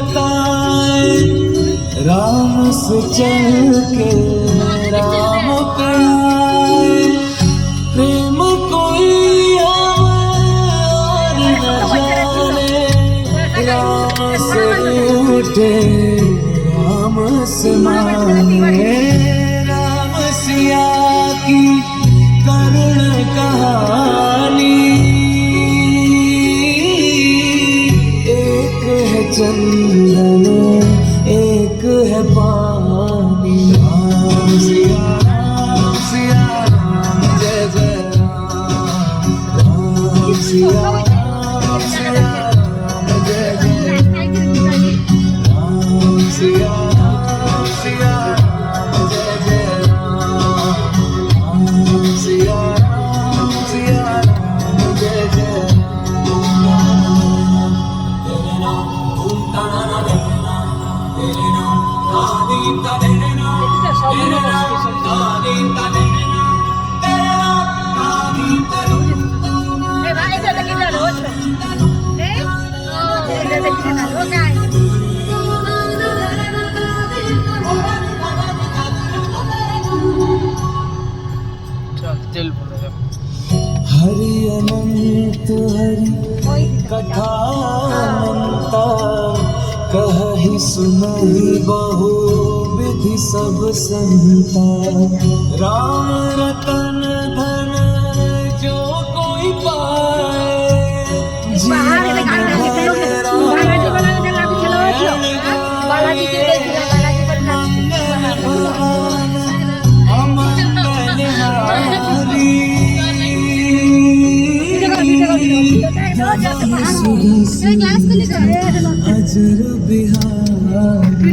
बताए राम से चल के राम पे आए प्रेम कोई और न जाने राम से उठे राम से माने राम सिया की करुण कहानी एक है चंदन एक है पानी राम सिया राम जय जय राम सिया राम जय जय राम सिया राम जय जय राम सिया राम जय जय हरि अनंत हरि कथा अनंता कहि सुनहि बहु विधि सब संता राम रतन धन जो कोई पाए जीवन अजर बिहार